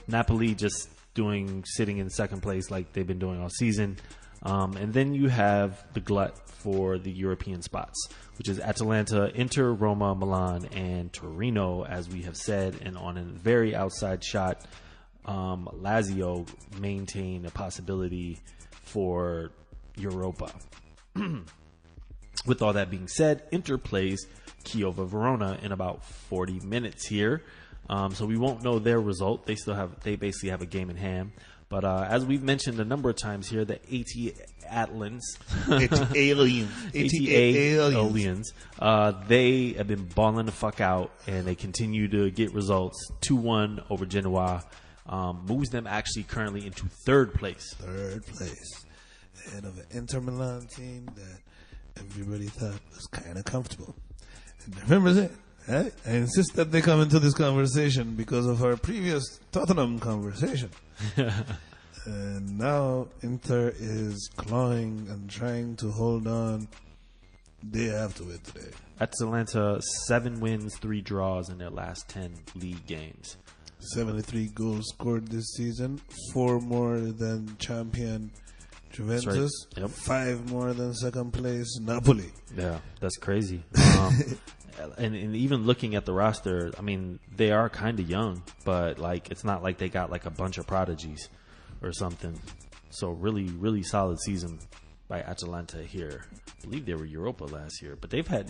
Napoli just sitting in second place like they've been doing all season. And then you have the glut for the European spots, which is Atalanta, Inter, Roma, Milan, and Torino, as we have said. And on a very outside shot, Lazio maintain a possibility for Europa. With all that being said, Inter plays Chiova Verona in about 40 minutes here. So we won't know their result. They basically have a game in hand. But as we've mentioned a number of times here, the aliens, they have been balling the fuck out, and they continue to get results. 2-1 over Genoa moves them actually currently into third place. Ahead of an Inter Milan team that everybody thought was kind of comfortable. And remember that? Right? I insist that they come into this conversation because of our previous Tottenham conversation. And now Inter is clawing and trying to hold on. They have to win today. Atalanta, 7 wins, 3 draws in their last 10 league games. 73 goals scored this season, 4 more than champion Juventus, right. Yep. 5 more than second place Napoli. Yeah, that's crazy. And even looking at the roster, I mean, they are kind of young, but like it's not like they got like a bunch of prodigies or something. So really, really solid season by Atalanta here. I believe they were Europa last year, but they've had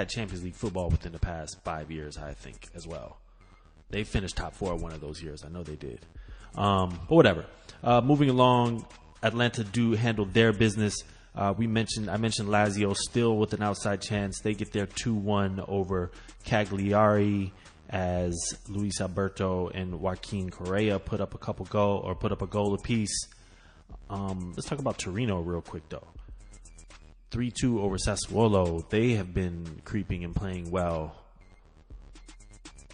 Champions League football within the past 5 years, I think, as well. They finished top 4 one of those years. I know they did. But whatever. Moving along, Atlanta do handle their business. I mentioned Lazio still with an outside chance. They get their 2-1 over Cagliari as Luis Alberto and Joaquin Correa put up a goal apiece. Let's talk about Torino real quick though. 3-2 over Sassuolo. They have been creeping and playing well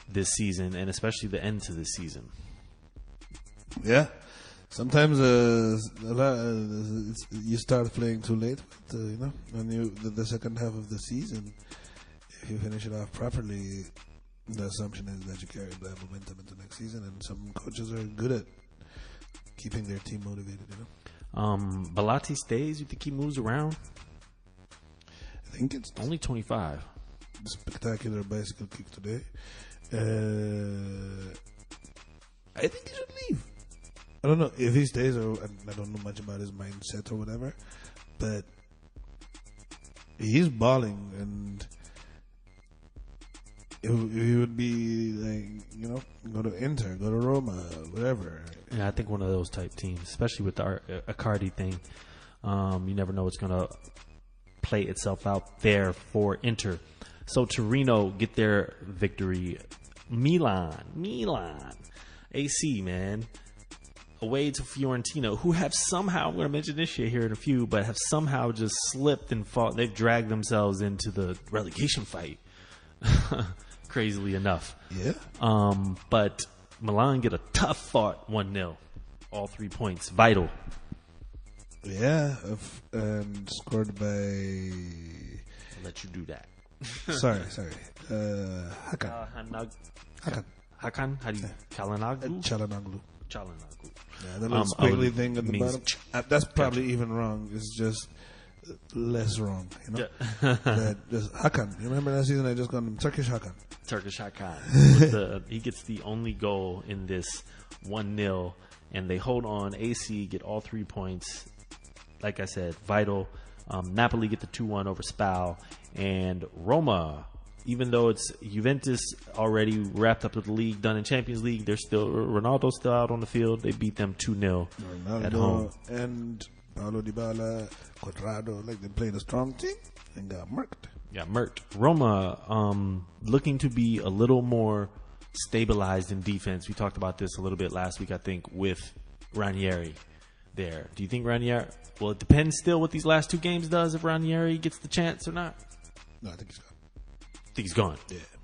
this season, and especially the end to this season. Yeah. Sometimes you start playing too late, but when the second half of the season, if you finish it off properly, the assumption is that you carry that momentum into next season. And some coaches are good at keeping their team motivated. Bellotti stays. You think he moves around? I think it's only 25. Spectacular bicycle kick today. I think he should leave. I don't know if he stays, or I don't know much about his mindset or whatever, but he's balling, and he would be like, go to Inter, go to Roma, whatever. Yeah, I think one of those type teams, especially with the Icardi thing. You never know what's going to play itself out there for Inter. So Torino get their victory. Milan, AC, man. away to Fiorentina, who have somehow, I'm going to mention this shit here in a few, but have somehow just slipped and fought. They've dragged themselves into the relegation fight, crazily enough. Yeah. But Milan get a tough fought 1-0. All 3 points. Vital. Yeah, and scored by... I'll let you do that. sorry. Hakan. Hakan? How do you... Çalhanoğlu? Çalhanoğlu. Çalhanoğlu. Yeah, the little squiggly thing at the means bottom. That's probably even wrong. It's just less wrong, you know? That just Hakan. You remember that season I just called him Turkish Hakan? Turkish Hakan. He gets the only goal in this 1-0, and they hold on. AC get all 3 points. Like I said, vital. Napoli get the 2-1 over Spal. And Roma, even though it's Juventus already wrapped up with the league, done in Champions League, they're still Ronaldo's still out on the field. They beat them 2-0 at home. And Paulo Dybala, Cuadrado, like they played a strong team and got murked. Yeah, murked. Roma looking to be a little more stabilized in defense. We talked about this a little bit last week, I think, with Ranieri there. Do you think Ranieri... Well, it depends still what these last 2 games does, if Ranieri gets the chance or not. No, I think he's gone. Think he's gone?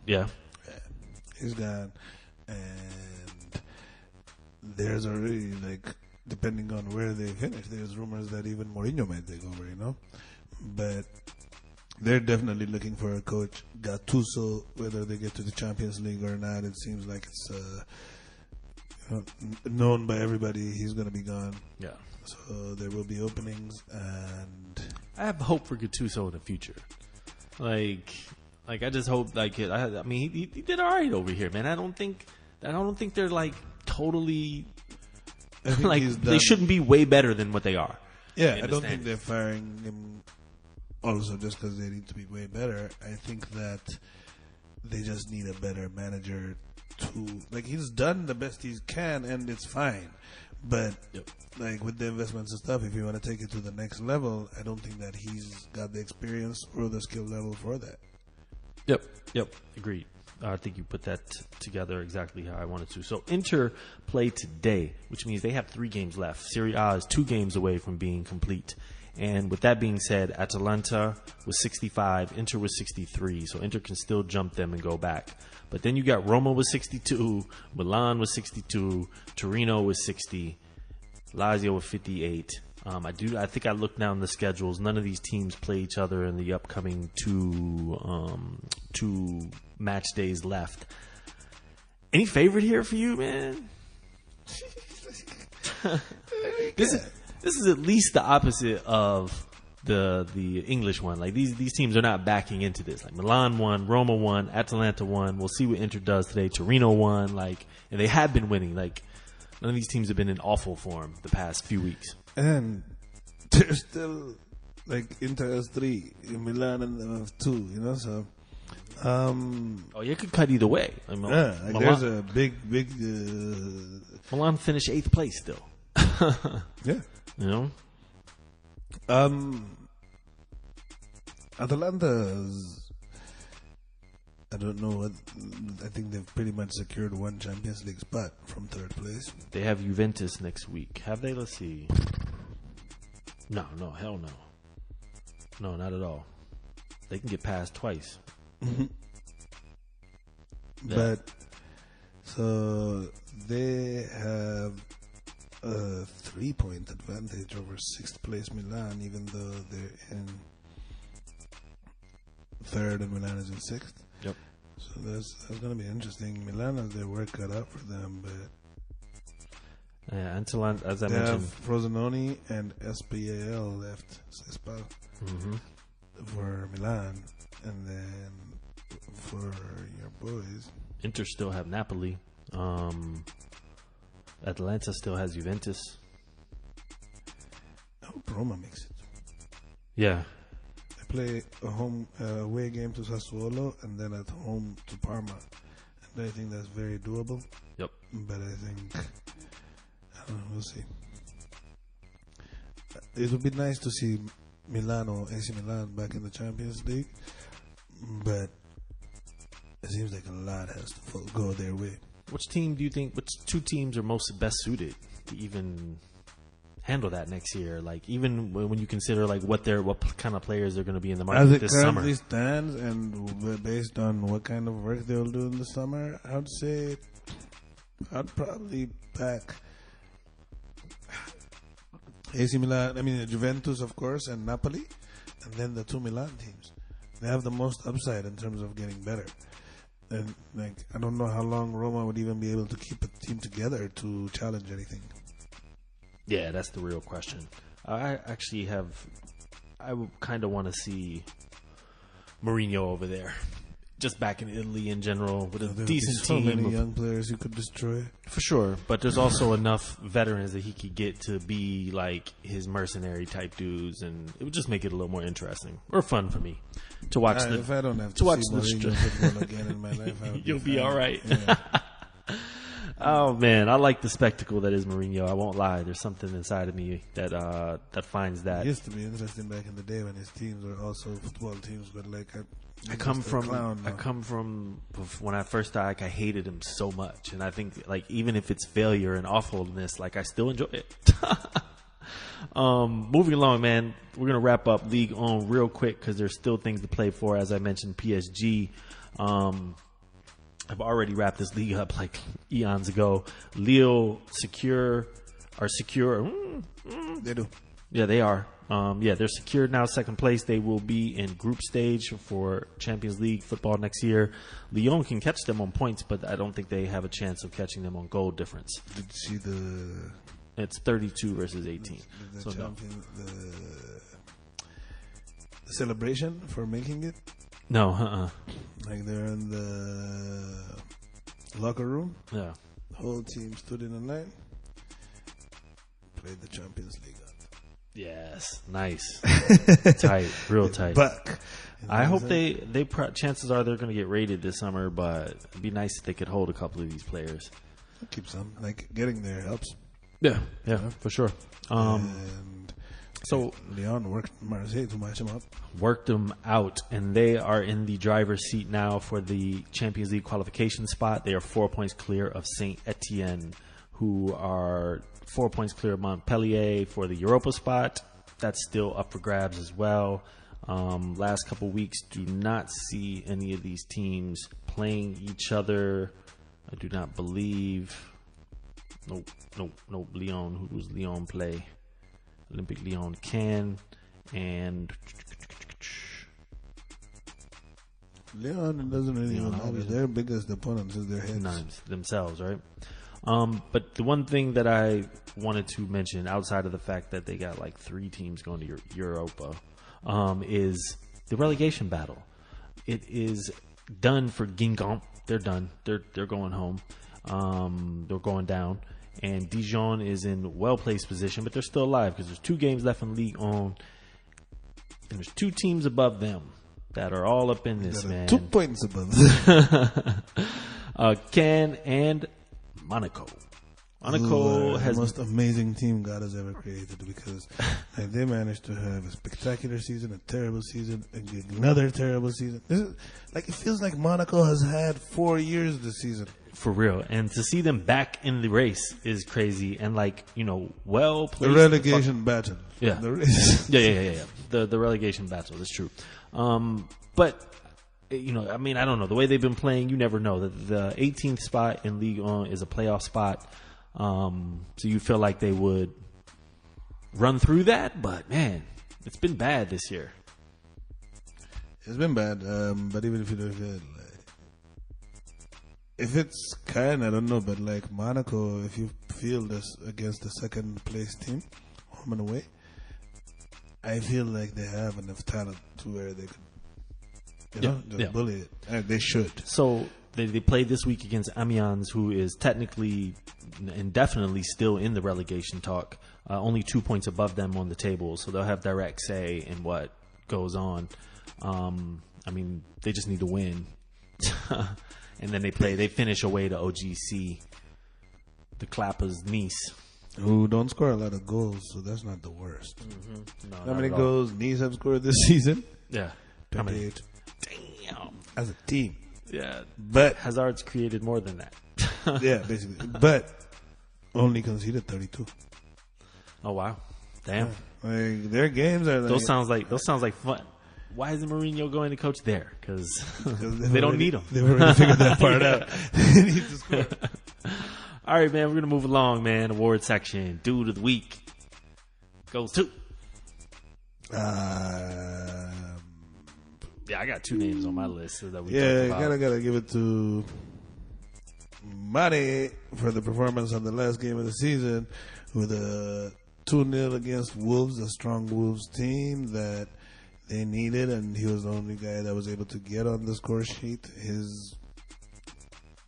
Yeah. He's gone. And there's already, like, depending on where they finish, there's rumors that even Mourinho might take over, you know? But they're definitely looking for a coach. Gattuso, whether they get to the Champions League or not, it seems like it's known by everybody he's going to be gone. Yeah. So there will be openings, and I have hope for Gattuso in the future. Like I just hope, like, I mean, he did all right over here, man. I don't think they're like totally like they shouldn't be way better than what they are. Yeah, I don't think they're firing him also just because they need to be way better. I think that they just need a better manager to, like, he's done the best he can, and it's fine. But like with the investments and stuff, if you want to take it to the next level, I don't think that he's got the experience or the skill level for that. Yep. Agreed. I think you put that together exactly how I wanted to. So Inter play today, which means they have 3 games left. Serie A is 2 games away from being complete. And with that being said, Atalanta was 65, Inter was 63. So Inter can still jump them and go back. But then you got Roma with 62, Milan with 62, Torino with 60, Lazio with 58. I think I looked down the schedules. None of these teams play each other in the upcoming 2 match days left. Any favorite here for you, man? This is at least the opposite of the English one. Like these teams are not backing into this. Like Milan won, Roma won, Atalanta won. We'll see what Inter does today. Torino won. Like, and they have been winning. Like, none of these teams have been in awful form the past few weeks. And they're still, like, Inter has 3, Milan and have 2. You know, so. It could cut either way. Like, Milan, there's a big. Milan finished 8th place still. Yeah. You know. Atalanta's, I don't know what, I think they've pretty much secured 1 Champions League spot from 3rd place. They have Juventus next week. Have they? Let's see. No, hell no. No, not at all. They can get past twice. Mm-hmm. Yeah. But, so, they have a 3-point advantage over 6th place Milan, even though they're in 3rd and Milan is in 6th. Yep. So that's going to be interesting. Milan has their work cut out for them, but Atalanta, as I they mentioned, have Frosinone and SPAL left, Sespal, for Milan, and then for your boys, Inter still have Napoli. Atalanta still has Juventus. I hope Roma makes it. Yeah. They play a home away game to Sassuolo and then at home to Parma. And I think that's very doable. Yep. But I think, I don't know, we'll see. It would be nice to see Milan or AC Milan back in the Champions League. But it seems like a lot has to go their way. Which 2 teams are best suited to even handle that next year. Like even when you consider like what kind of players they're going to be in the market As it this summer. currently stands, and based on what kind of work they'll do in the summer, I'd say I'd probably pack AC Milan. I mean Juventus, of course, and Napoli, and then the two Milan teams. They have the most upside in terms of getting better. And like I don't know how long Roma would even be able to keep a team together to challenge anything. Yeah, that's the real question. I would kind of want to see Mourinho over there, just back in Italy in general with a decent so team. Many young players you could destroy. For sure, but there's also enough veterans that he could get to be like his mercenary type dudes, and it would just make it a little more interesting or fun for me to watch. If I don't have to watch see Mourinho football again in my life, I would you'll be fine. all right. Yeah. Oh man, I like the spectacle that is Mourinho. I won't lie. There's something inside of me that finds that. It used to be interesting back in the day when his teams were also football teams, but like I come from when I first started, I hated him so much, and I think like even if it's failure and awfulness, like I still enjoy it. Moving along, man, we're gonna wrap up League On real quick because there's still things to play for. As I mentioned, PSG. I've already wrapped this league up like eons ago. Lille are secure. They do. Yeah, they are. They're secure now, second place. They will be in group stage for Champions League football next year. Lyon can catch them on points, but I don't think they have a chance of catching them on goal difference. Did you see It's 32 versus 18. the So no. champion, the celebration for making it? No, Like they're in the locker room. Yeah. The whole team stood in a line, played the Champions League. Yes. Nice. Tight. Real tight. Back. I hope chances are they're going to get rated this summer, but it'd be nice if they could hold a couple of these players. Keep some. Like getting there helps. Yeah, for sure. And So Lyon worked Marseille to match him up. Worked them out, and they are in the driver's seat now for the Champions League qualification spot. They are 4 points clear of Saint Etienne, who are 4 points clear of Montpellier for the Europa spot. That's still up for grabs as well. Last couple weeks, do not see any of these teams playing each other. I do not believe. Nope. Lyon. Who does Lyon play? Olympic Lyon can. And Lyon doesn't really matter. Their biggest opponents is their heads. Themselves, right? But the one thing that I wanted to mention, outside of the fact that they got like 3 teams going to Europa, is the relegation battle. It is done for Guingamp. They're done. They're going home. They're going down. And Dijon is in well-placed position, but they're still alive because there's 2 games left in League On. And there's 2 teams above them that are all up in this, man. 2 points above them. Cannes and Monaco. Monaco has the most amazing team God has ever created, because like, they managed to have a spectacular season, a terrible season, another terrible season. It feels like Monaco has had 4 years this season. for real. And to see them back in the race is crazy. And well placed. The relegation battle. Yeah. The race. Yeah. The relegation battle is true. But I don't know. The way they've been playing, you never know. The 18th spot in Ligue 1 is a playoff spot. So you feel like they would run through that, but man, it's been bad this year. It's been bad, but even if you look at if it's kind, I don't know, but like Monaco, if you feel this against the second place team, home and away, I feel like they have enough talent to where they could, bully it. And they should. So they played this week against Amiens, who is technically and definitely still in the relegation talk, only 2 points above them on the table, so they'll have direct say in what goes on. They just need to win. And then they finish away to OGC, the Clappers Nice. Who don't score a lot of goals, so that's not the worst. Mm-hmm. No, how many goals Nice have scored this season? Yeah. 28. Damn. As a team. Yeah. But Hazard's created more than that. yeah, basically. But only conceded 32. Oh wow, damn. Like their games are like, Those sounds like fun. Why isn't Mourinho going to coach there? Because they don't need him. They've already figured that part out. They need to score. All right, man. We're gonna move along, man. Award section. Dude of the week goes to. Yeah, I got 2 names on my list so that we talk about. gotta give it to Mane for the performance on the last game of the season with a 2-0 against Wolves, a strong Wolves team that they needed, and he was the only guy that was able to get on the score sheet. His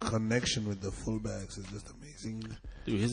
connection with the fullbacks is just amazing. Dude,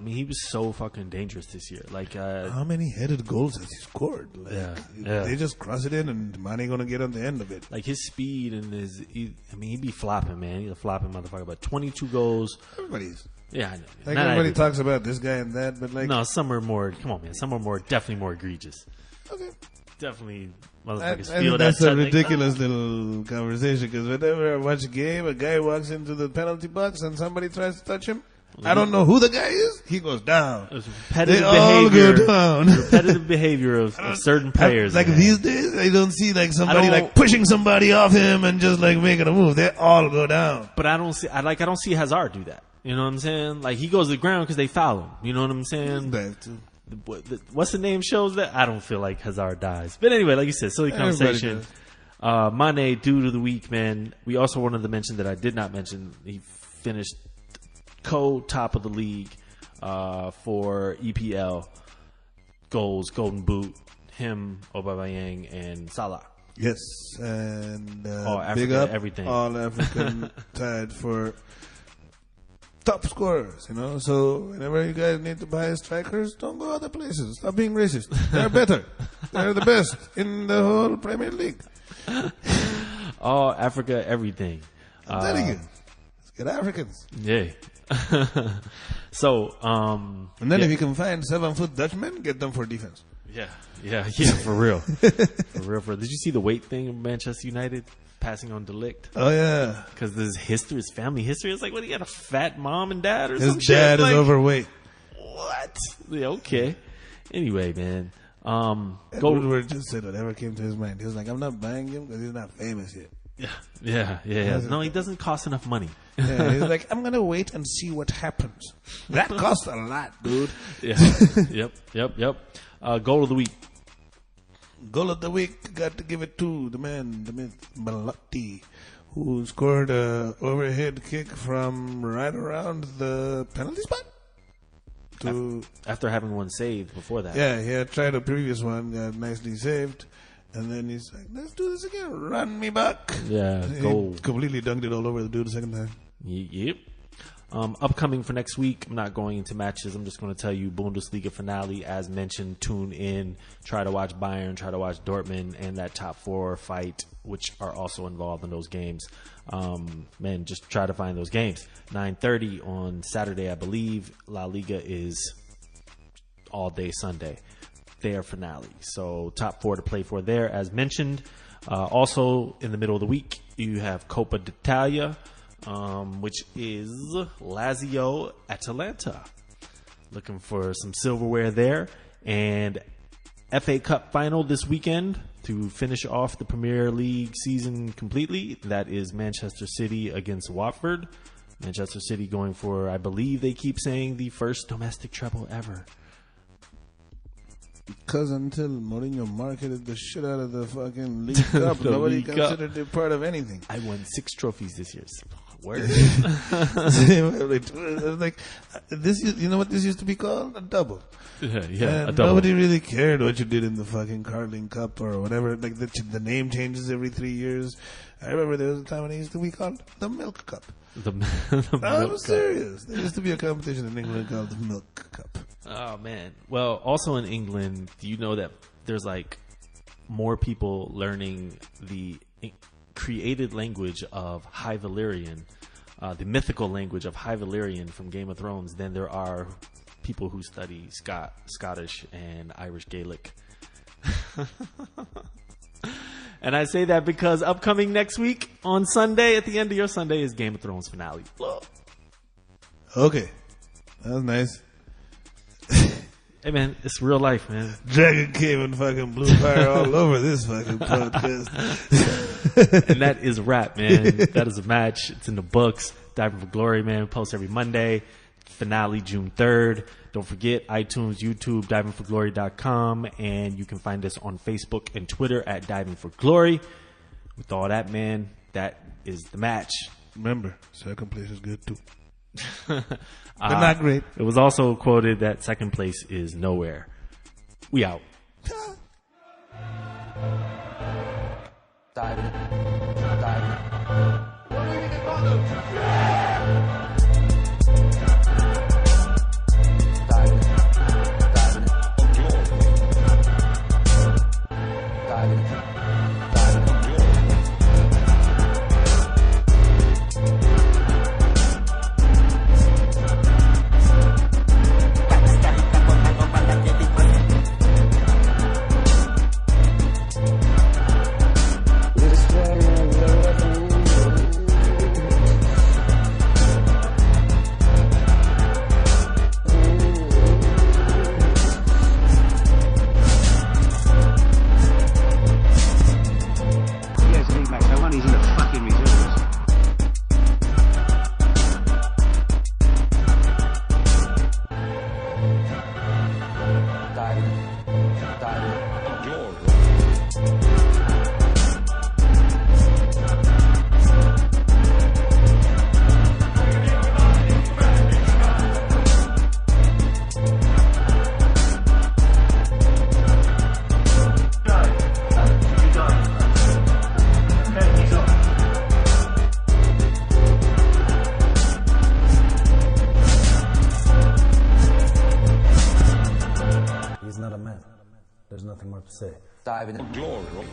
he was so fucking dangerous this year. Like, how many headed goals has he scored? Like, they just cross it in, and Mane gonna get on the end of it. Like his speed and he'd be flopping, man. He's a flopping motherfucker. But 22 goals. Everybody's. Yeah, I know. Like everybody talks about this guy and that, but like no, some are more. Come on, man. Some are definitely more egregious. Okay. Definitely, I motherfuckers think feel that's that. a ridiculous little conversation because whenever I watch a game, a guy walks into the penalty box and somebody tries to touch him. I don't know who the guy is. He goes down. Repetitive they all behavior, go down. Repetitive behavior of certain players. Like man. these days, I don't see like somebody like pushing somebody off him and just like making a move. They all go down. But I don't see Hazard do that. You know what I'm saying? Like he goes to the ground because they foul him. You know what I'm saying? What's the name shows that? I don't feel like Hazard dies. But anyway, like you said, silly conversation. Mane, dude of the week, man. We also wanted to mention that I did not mention. He finished top of the league for EPL goals, Golden Boot. Him, Aubameyang, and Salah. Yes, and Africa, big up everything. All African tied for top scorers, you know. So whenever you guys need to buy strikers, don't go other places. Stop being racist. They're better. They're the best in the whole Premier League. All Africa, everything. I'm telling you, let's get Africans. Yeah. So, and then if you can find 7-foot Dutchmen, get them for defense. Yeah, for real. For real. Did you see the weight thing of Manchester United? Passing on Delict. Oh yeah, because his family history. It's like, what? He got a fat mom and dad, or his some shit? His dad is like, overweight. What? Yeah, okay. Anyway, man. Woodward just said whatever came to his mind. He was like, "I'm not buying him because he's not famous yet." Yeah. No, he doesn't cost enough money. Yeah, he's like, "I'm gonna wait and see what happens." That costs a lot, dude. Yeah. Yep. Goal of the week. Goal of the week, got to give it to the man, the myth, Malotti, who scored a overhead kick from right around the penalty spot. After having one saved before that. Yeah, he had tried a previous one, got nicely saved, and then he's like, let's do this again, run me back. Yeah, goal. He completely dunked it all over the dude the second time. Yep. Upcoming for next week, I'm not going into matches. I'm just going to tell you Bundesliga finale. As mentioned, tune in. Try to watch Bayern, try to watch Dortmund, and that top 4 fight, which are also involved in those games. Man, just try to find those games. 9:30 on Saturday, I believe. La Liga is all day Sunday. Their finale. So top 4 to play for there, as mentioned. Also, in the middle of the week, you have Coppa d'Italia. Which is Lazio Atalanta. Looking for some silverware there. And FA Cup final this weekend to finish off the Premier League season completely. That is Manchester City against Watford. Manchester City going for, I believe they keep saying, the first domestic treble ever. Because until Mourinho marketed the shit out of the fucking League Cup, nobody League considered it part of anything. I won 6 trophies this year. Word. Like this, you know what this used to be called? A double. Yeah, and a double. Nobody really cared what you did in the fucking Carling Cup or whatever. Like the name changes every 3 years. I remember there was a time when it used to be called the Milk Cup. I'm serious. There used to be a competition in England called the Milk Cup. Oh man. Well, also in England, do you know that there's like more people learning the created language of High Valyrian, the mythical language of High Valyrian from Game of Thrones than there are people who study Scottish and Irish Gaelic. And I say that because upcoming next week on Sunday, at the end of your Sunday, is Game of Thrones finale. Okay. That was nice. Hey man, it's real life, man. Dragon came and fucking blew fire all over this fucking podcast. And that is a wrap, man. That is a match. It's in the books. Diving for Glory, man. Post every Monday. Finale June 3rd. Don't forget iTunes, YouTube, divingforglory.com, and you can find us on Facebook and Twitter at Diving for Glory. With all that, man, that is the match. Remember, second place is good too. But not great. It was also quoted that second place is nowhere. We out. Diving. Diving. What do you think of condoms? Diving. Diving. For glory. Diving. Diving for glory. Yes, I think Max, I want he's in the fucking reserves. Diving. Diving for glory. He's not a man. There's nothing more to say. Diving for glory.